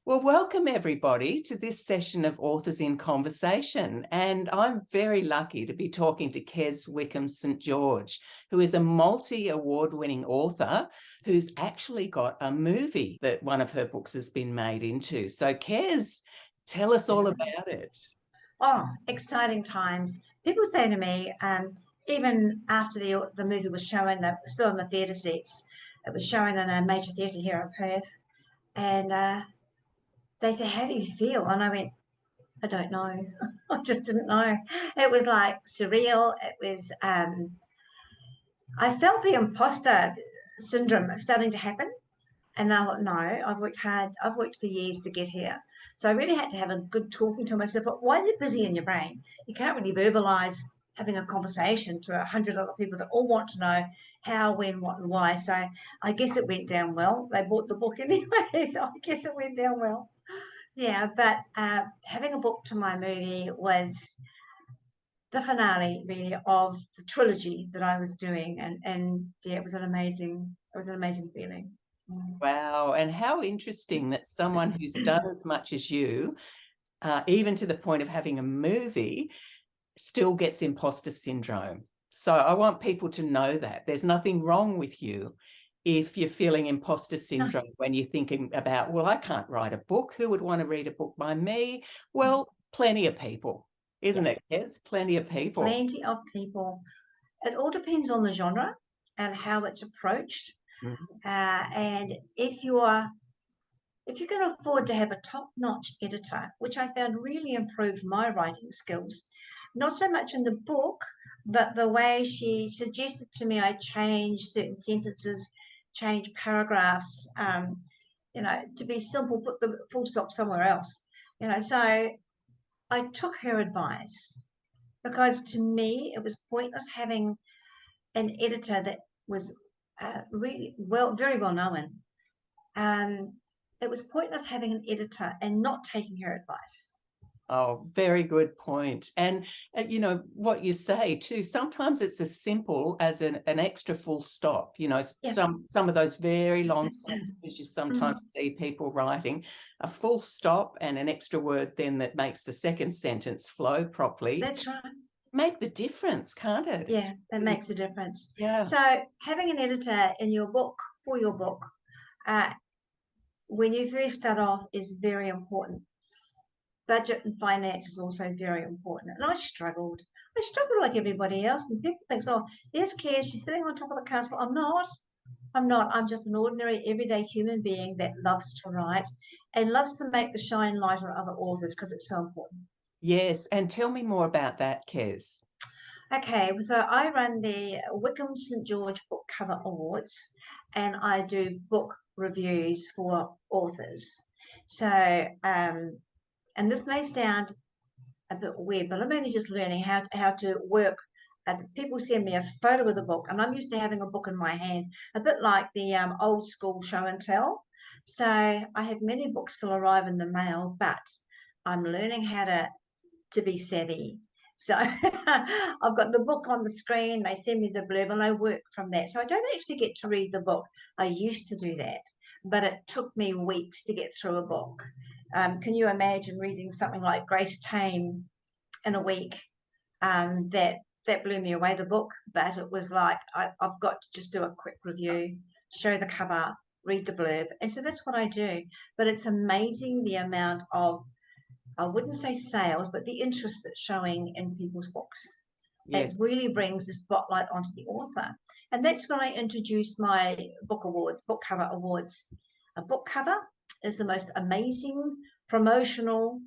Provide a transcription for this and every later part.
Well, welcome everybody to this session of Authors in Conversation. And I'm very lucky to be talking to Kez Wickham St George, who is a multi-award-winning author who's actually got a movie that one of her books has been made into. So Kez, tell us all about it. Oh, exciting times. People say to me, even after the movie was showing, they were still in the theatre seats. It was showing in a major theatre here in Perth. And they say, how do you feel? And I went, I don't know. I just didn't know. It was like surreal. I felt the imposter syndrome starting to happen. And I thought, no, I've worked hard. I've worked for years to get here. So I really had to have a good talking to myself. But while you're busy in your brain, you can't really verbalize having a conversation to 100 other people that all want to know how, when, what, and why. So I guess it went down well. They bought the book anyway, so I guess it went down well. Yeah, but having a book to my movie was the finale, really, of the trilogy that I was doing, and yeah, it was an amazing feeling. Wow. And how interesting that someone who's done as much as you, even to the point of having a movie, still gets imposter syndrome. So I want people to know that there's nothing wrong with you if you're feeling imposter syndrome when you're thinking about, well, I can't write a book. Who would want to read a book by me? Well, plenty of people, isn't it, Kez? Plenty of people. Plenty of people. It all depends on the genre and how it's approached. And if you can afford to have a top-notch editor, which I found really improved my writing skills, not so much in the book, but the way she suggested to me I change certain sentences, change paragraphs, to be simple, put the full stop somewhere else. So I took her advice because to me it was pointless having an editor that was really very well known. It was pointless having an editor and not taking her advice. Oh, very good point. And what you say too, sometimes it's as simple as an extra full stop. Some of those very long sentences you sometimes see people writing, a full stop and an extra word then that makes the second sentence flow properly. That's right. Make the difference, can't it? Yeah, that makes a difference. Yeah. So having an editor in your book, for your book, when you first start off, is very important. Budget and finance is also very important. And I struggled. Like everybody else. And people think, oh, there's Kez, she's sitting on top of the castle. I'm not. I'm just an ordinary, everyday human being that loves to write and loves to make the shine light on other authors because it's so important. Yes. And tell me more about that, Kez. Okay, so I run the Wickham St George Book Cover Awards and I do book reviews for authors. So, and this may sound a bit weird, but I'm only just learning how to work. People send me a photo of the book, and I'm used to having a book in my hand, a bit like the old school show and tell. So I have many books still arrive in the mail, but I'm learning how to be savvy. So I've got the book on the screen, they send me the blurb, and I work from that. So I don't actually get to read the book. I used to do that, but it took me weeks to get through a book. Can you imagine reading something like Grace Tame in a week? That blew me away, the book, but it was like, I've got to just do a quick review, show the cover, read the blurb. And so that's what I do. But it's amazing the amount of, I wouldn't say sales, but the interest that's showing in people's books. Yes. It really brings the spotlight onto the author. And that's when I introduced my book awards, book cover awards. A book cover is the most amazing promotional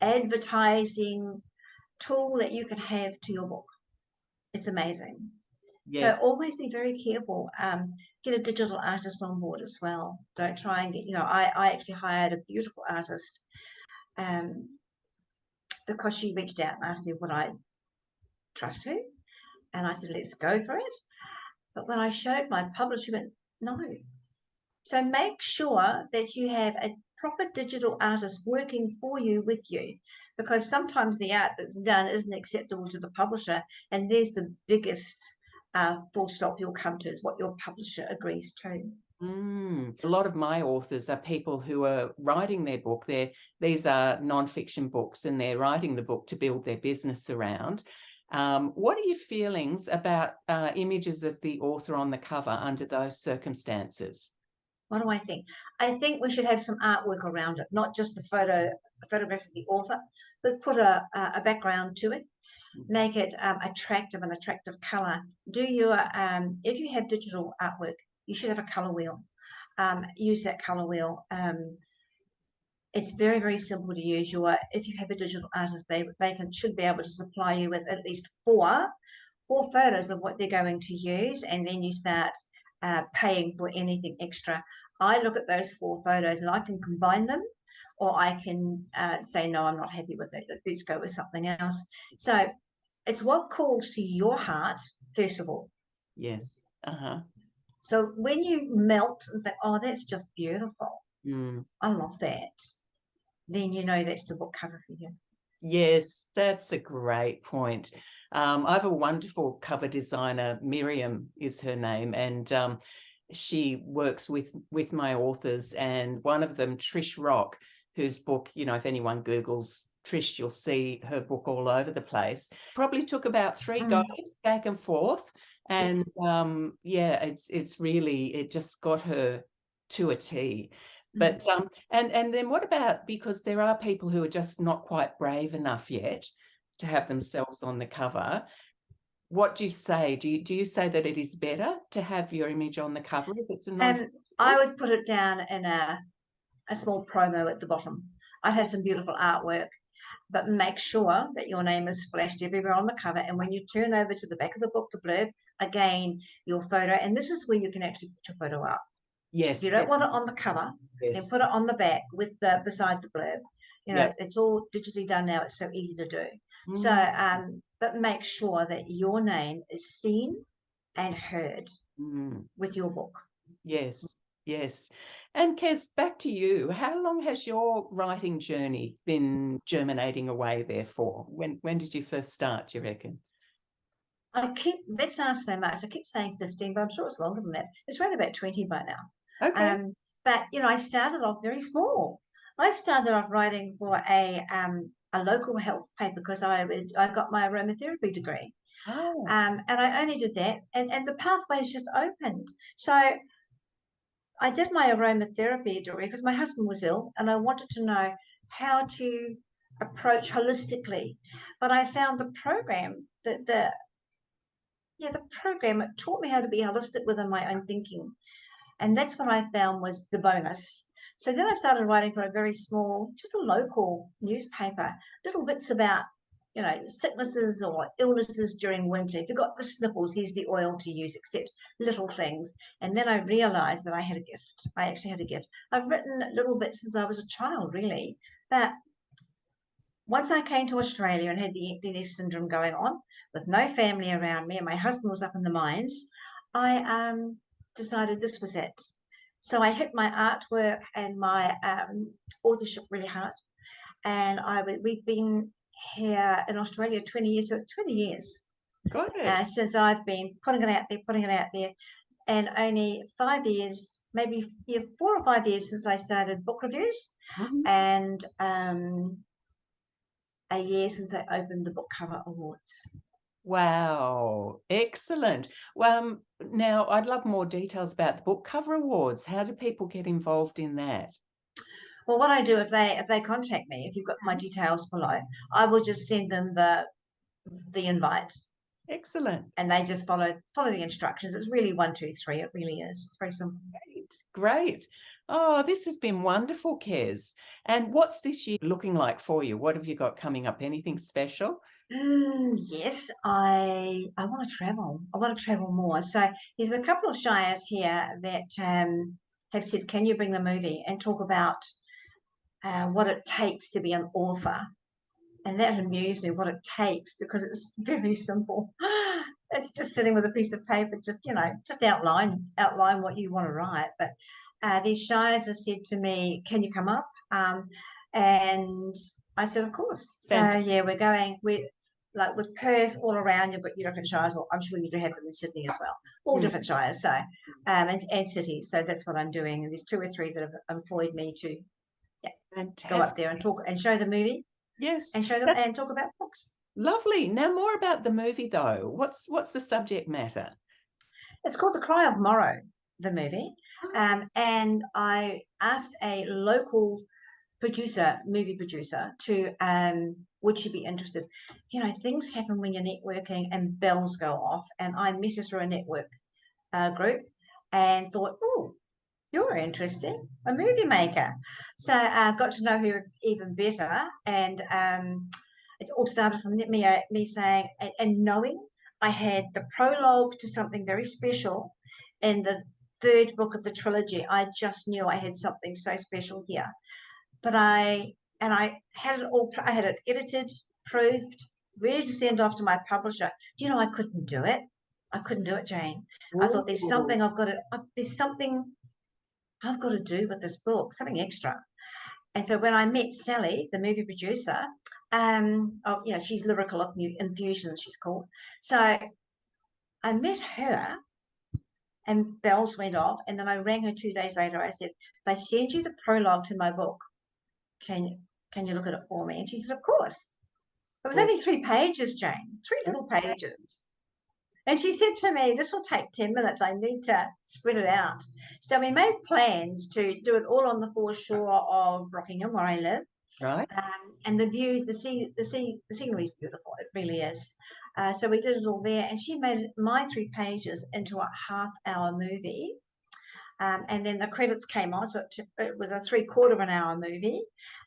advertising tool that you can have to your book. It's amazing. Yes. So always be very careful. Get a digital artist on board as well. Don't try and get, I actually hired a beautiful artist because she reached out and asked me would I trust her. And I said, let's go for it. But when I showed my publisher, she went, no. So make sure that you have a proper digital artist working for you, with you, because sometimes the art that's done isn't acceptable to the publisher. And there's the biggest full stop you'll come to, is what your publisher agrees to. A lot of my authors are people who are writing their book. These are non-fiction books, and they're writing the book to build their business around. What are your feelings about images of the author on the cover under those circumstances? What do I think? I think we should have some artwork around it, not just a photograph of the author, but put a background to it. Make it attractive, an attractive color. If you have digital artwork, you should have a color wheel. Use that color wheel. It's very, very simple to use. If you have a digital artist, they should be able to supply you with at least four photos of what they're going to use, and then you start paying for anything extra. I look at those 4 photos and I can combine them, or I can say, no, I'm not happy with it. Let's go with something else. So it's what calls to your heart, first of all. Yes. So when you melt and think, oh, that's just beautiful. I love that. Then you know that's the book cover for you. Yes, that's a great point. I have a wonderful cover designer, Miriam is her name, and she works with my authors, and one of them, Trish Rock, whose book, you know, if anyone Googles Trish, you'll see her book all over the place. Probably took about 3 goes back and forth, and yeah, it's really, it just got her to a T. But and then what about, because there are people who are just not quite brave enough yet to have themselves on the cover. What do you say? Do you say that it is better to have your image on the cover if it's a non? I would put it down in a small promo at the bottom. I'd have some beautiful artwork, but make sure that your name is splashed everywhere on the cover. And when you turn over to the back of the book, the blurb, again, your photo. And this is where you can actually put your photo up. Yes. If you don't want it on the cover, then put it on the back with beside the blurb. You know, it's all digitally done now. It's so easy to do. So, but make sure that your name is seen and heard with your book. Yes, yes. And Kez, back to you. How long has your writing journey been germinating away there for? When did you first start, do you reckon? Let's ask so much. I keep saying 15, but I'm sure it's longer than that. It's around about 20 by now. Okay. But you know, I started off very small. I started off writing for a local health paper because I got my aromatherapy degree. And I only did that, and the pathways just opened. So I did my aromatherapy degree because my husband was ill, and I wanted to know how to approach holistically. But I found the program the program, it taught me how to be holistic within my own thinking. And that's what I found was the bonus. So then I started writing for a very small, just a local newspaper, little bits about, you know, sicknesses or illnesses during winter. If you've got the sniffles, here's the oil to use, except little things. And then I realized that I had a gift. I actually had a gift. I've written little bits since I was a child, really. But once I came to Australia and had the empty nest syndrome going on with no family around me, and my husband was up in the mines, I decided this was it. So I hit my artwork and my authorship really hard. And we've been here in Australia 20 years, so it's 20 years since I've been putting it out there, and only 5 years, maybe 4 or 5 years since I started book reviews, and a year since I opened the Book Cover Awards. Wow, excellent. Well, now I'd love more details about the Book Cover Awards. How do people get involved in that? Well, what I do, if they contact me, if you've got my details below, I will just send them the invite. Excellent. And they just follow the instructions. It's really 1, 2, 3. It really is. It's very simple. Great. Oh, this has been wonderful, Kez. And what's this year looking like for you? What have you got coming up? Anything special? Yes, I want to travel. I want to travel more. So there's a couple of shires here that have said, can you bring the movie and talk about what it takes to be an author? And that amused me, what it takes, because it's very simple. It's just sitting with a piece of paper, just outline what you want to write. But these shires have said to me, can you come up? And I said, of course. So yeah, we're going. like with Perth all around, you've got your different shires. Or I'm sure you do have them in Sydney as well, all different shires. So, and cities. So that's what I'm doing. And there's 2 or 3 that have employed me to go up there and talk and show the movie. Yes. And show them and talk about books. Lovely. Now more about the movie though. What's the subject matter? It's called The Cry of Morrow, the movie. And I asked a local movie producer, to would she be interested? Things happen when you're networking and bells go off. And I met her through a network group and thought, oh, you're interesting, a movie maker. So I got to know her even better. And it all started from me saying and knowing I had the prologue to something very special in the 3rd book of the trilogy. I just knew I had something so special here. But I had it all. I had it edited, proofed, ready to send off to my publisher. Do you know I couldn't do it? I couldn't do it, Jane. I thought there's something I've got to do with this book, something extra. And so when I met Sally, the movie producer, she's Lyrical Infusions, she's called. So I met her and bells went off. And then I rang her 2 days later. I said, if I send you the prologue to my book, can you look at it for me? And she said, of course. It was only 3 pages, Jane, 3 little pages. And she said to me, this will take 10 minutes. I need to spread it out. So we made plans to do it all on the foreshore of Rockingham, where I live. Right. And the views, the scenery is beautiful. It really is. So we did it all there. And she made my 3 pages into a half-hour movie. And then the credits came on. So it was a 3/4 of an hour movie.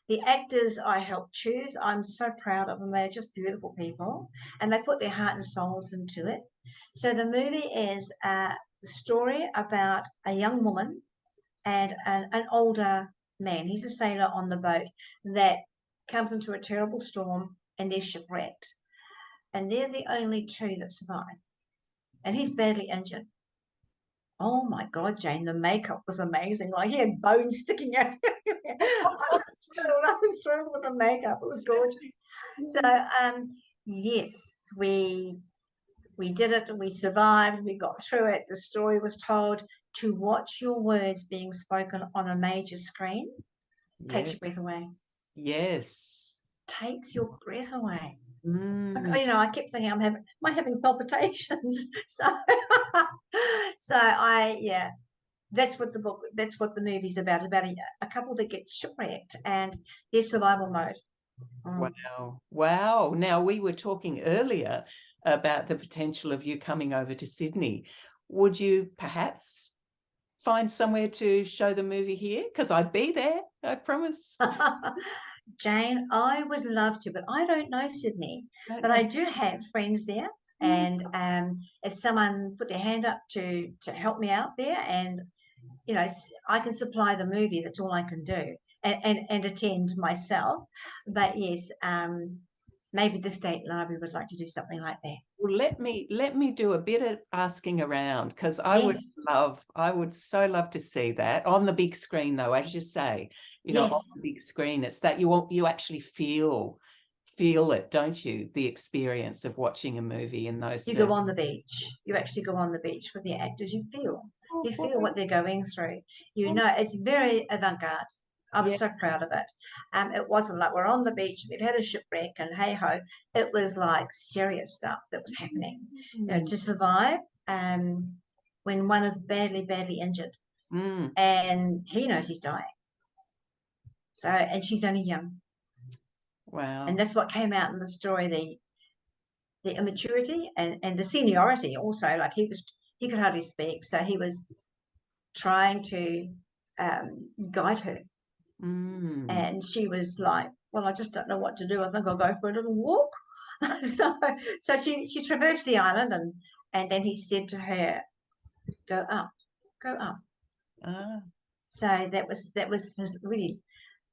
The actors I helped choose, I'm so proud of them. They're just beautiful people. And they put their heart and souls into it. So the movie is the story about a young woman and an older man. He's a sailor on the boat that comes into a terrible storm and they're shipwrecked. And they're the only 2 that survive. And he's badly injured. Oh my God, Jane, the makeup was amazing. Like he had bones sticking out. I was thrilled with the makeup. It was gorgeous. So yes, we did it. We survived. We got through it. The story was told. To watch your words being spoken on a major screen takes your breath away. Yes. Takes your breath away. I kept thinking, am I having palpitations? That's what the movie's about a couple that gets shipwrecked and their survival mode. Wow. Now, we were talking earlier about the potential of you coming over to Sydney. Would you perhaps find somewhere to show the movie here? Because I'd be there, I promise. Jane, I would love to, but I don't know Sydney. But I do have friends there. And if someone put their hand up to help me out there, and I can supply the movie, that's all I can do, and attend myself. But yes, maybe the State Library would like to do something like that. Well, let me do a bit of asking around, because I would so love to see that on the big screen, though, as you say, on the big screen. It's that you actually feel it, don't you? The experience of watching a movie in those. You go on the beach. You actually go on the beach with the actors. You feel what they're going through. It's very avant-garde. I'm so proud of it. It wasn't like we're on the beach, we've had a shipwreck and hey ho. It was like serious stuff that was happening. To survive when one is badly, badly injured. And he knows he's dying. So, and she's only young. Wow. And that's what came out in the story, the immaturity and the seniority also. Like he could hardly speak. So he was trying to guide her. And she was like, well, I just don't know what to do. I think I'll go for a little walk. so she traversed the island and then he said to her, go up. So that was his really,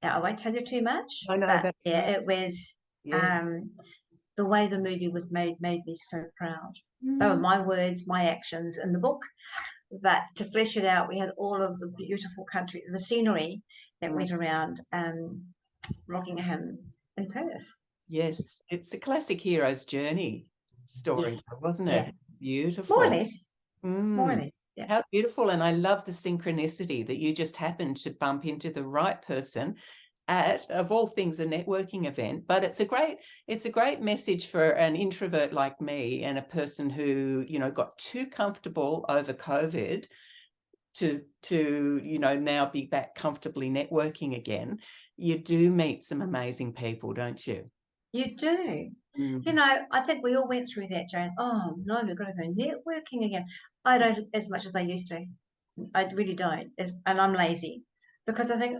I won't tell you too much. I know, but it was the way the movie was made me so proud. They were my words, my actions in the book. But to flesh it out, we had all of the beautiful country, the scenery that went around Rockingham and Perth. Yes, it's a classic hero's journey story, Yes, wasn't yeah, it? more or Beautiful. less, more or Mm. less. Yeah, How beautiful. And I love the synchronicity that you just happened to bump into the right person at, of all things, a networking event. But it's a great message for an introvert like me and a person who, you know, got too comfortable over COVID to now be back comfortably networking again. You do meet some amazing people, don't you? you do. You Mm. know, I think we all went through that, Jane. Oh no, we've got to go networking again. I don't as much as I used to. I really don't. And I'm lazy because I think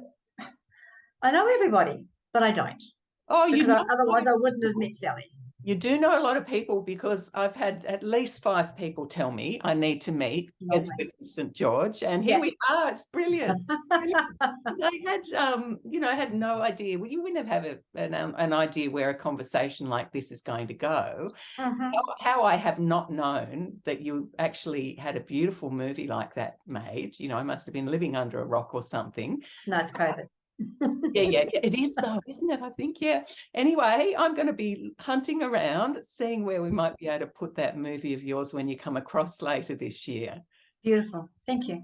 I know everybody, but I don't Oh, because otherwise I wouldn't have met Sally. you do know a lot of people, because I've had at least 5 people tell me I need to meet Kez Lovely. Wickham St George, and here Yeah. we are. It's brilliant. Brilliant. 'Cause I had no idea. Well, you wouldn't have an idea where a conversation like this is going to go. Hmm. How I have not known that you actually had a beautiful movie like that made. I must have been living under a rock or something. No, it's COVID. Yeah, it is though, isn't it? I think, yeah. Anyway, I'm going to be hunting around, seeing where we might be able to put that movie of yours when you come across later this year. Beautiful. Thank you.